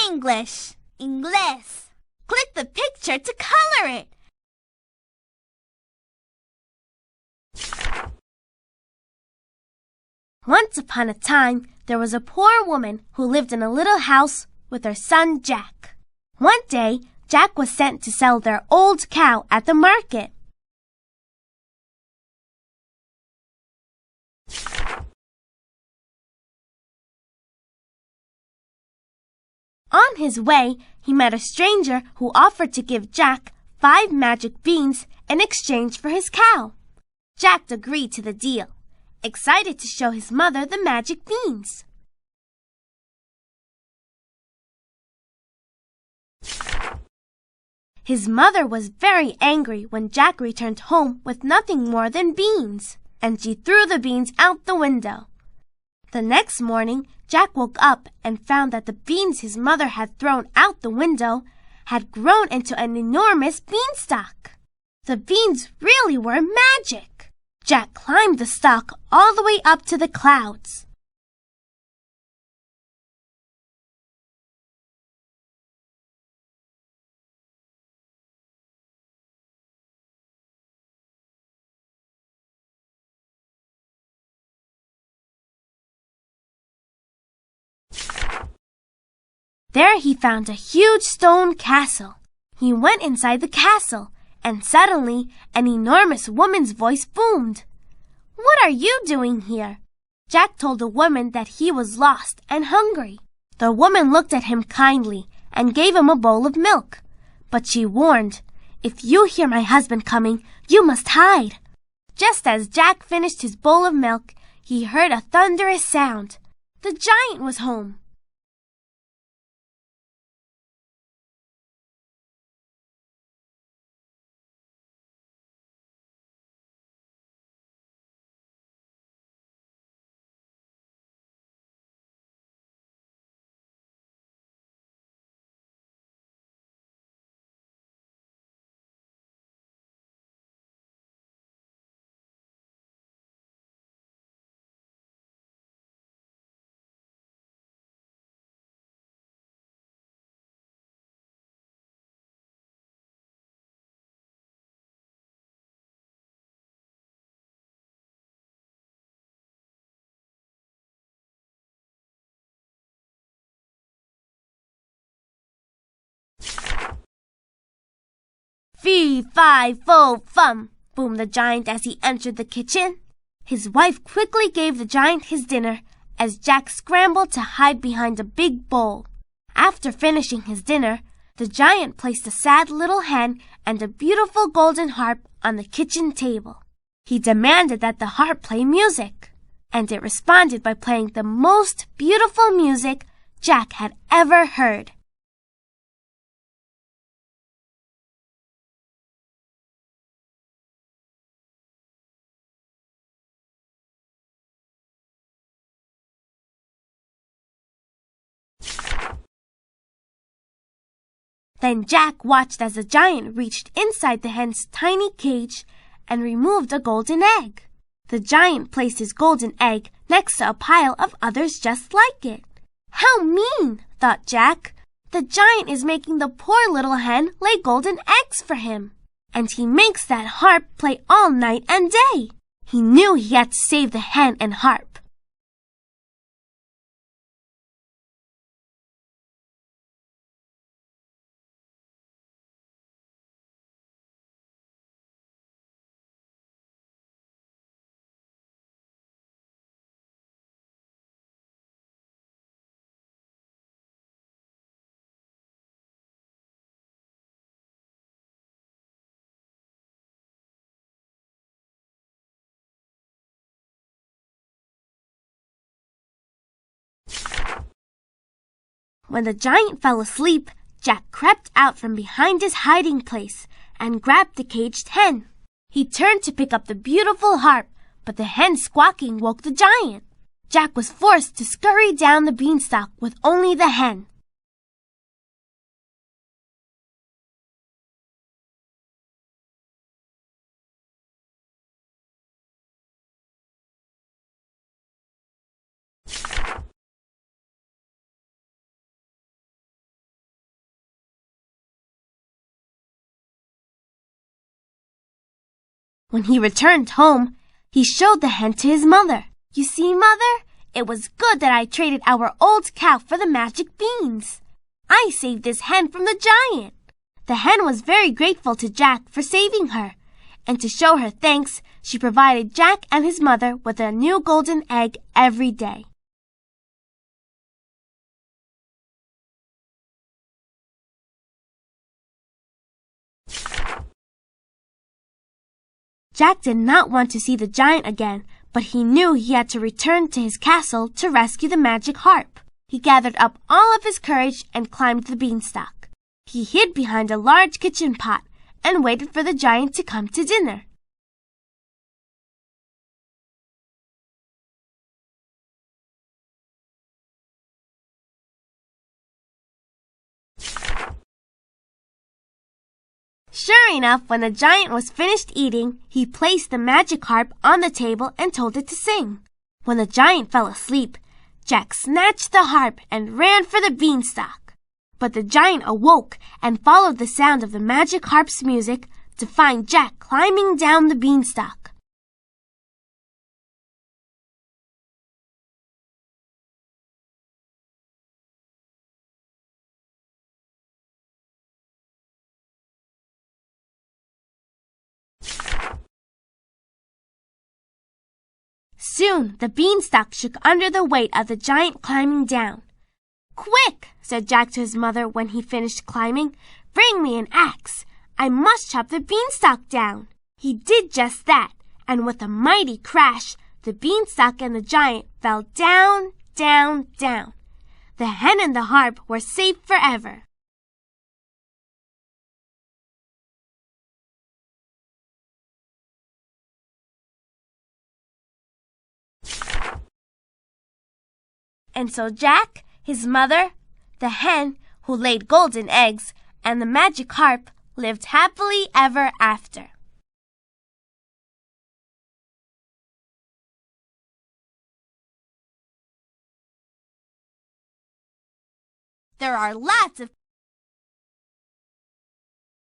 English. Inglés. Click the picture to color it. Once upon a time, there was a poor woman who lived in a little house with her son Jack. One day, Jack was sent to sell their old cow at the market. On his way, he met a stranger who offered to give Jack 5 magic beans in exchange for his cow. Jack agreed to the deal, excited to show his mother the magic beans. His mother was very angry when Jack returned home with nothing more than beans, and she threw the beans out the window. The next morning, Jack woke up and found that the beans his mother had thrown out the window had grown into an enormous beanstalk. The beans really were magic. Jack climbed the stalk all the way up to the clouds. There he found a huge stone castle. He went inside the castle, and suddenly an enormous woman's voice boomed. "What are you doing here?" Jack told the woman that he was lost and hungry. The woman looked at him kindly and gave him a bowl of milk. But she warned, "If you hear my husband coming, you must hide." Just as Jack finished his bowl of milk, he heard a thunderous sound. The giant was home. "Fee, fi, fo, fum," boomed the giant as he entered the kitchen. His wife quickly gave the giant his dinner as Jack scrambled to hide behind a big bowl. After finishing his dinner, the giant placed a sad little hen and a beautiful golden harp on the kitchen table. He demanded that the harp play music, and it responded by playing the most beautiful music Jack had ever heard. Then Jack watched as the giant reached inside the hen's tiny cage and removed a golden egg. The giant placed his golden egg next to a pile of others just like it. "How mean," thought Jack. "The giant is making the poor little hen lay golden eggs for him. And he makes that harp play all night and day." He knew he had to save the hen and harp. When the giant fell asleep, Jack crept out from behind his hiding place and grabbed the caged hen. He turned to pick up the beautiful harp, but the hen squawking woke the giant. Jack was forced to scurry down the beanstalk with only the hen. When he returned home, he showed the hen to his mother. "You see, Mother, it was good that I traded our old cow for the magic beans. I saved this hen from the giant." The hen was very grateful to Jack for saving her, and to show her thanks, she provided Jack and his mother with a new golden egg every day. Jack did not want to see the giant again, but he knew he had to return to his castle to rescue the magic harp. He gathered up all of his courage and climbed the beanstalk. He hid behind a large kitchen pot and waited for the giant to come to dinner. Sure enough, when the giant was finished eating, he placed the magic harp on the table and told it to sing. When the giant fell asleep, Jack snatched the harp and ran for the beanstalk. But the giant awoke and followed the sound of the magic harp's music to find Jack climbing down the beanstalk. Soon the beanstalk shook under the weight of the giant climbing down. "Quick," said Jack to his mother when he finished climbing, "bring me an axe. I must chop the beanstalk down." He did just that, and with a mighty crash, the beanstalk and the giant fell down, down, down. The hen and the harp were safe forever. And so Jack, his mother, the hen who laid golden eggs, and the magic harp lived happily ever after. There are lots of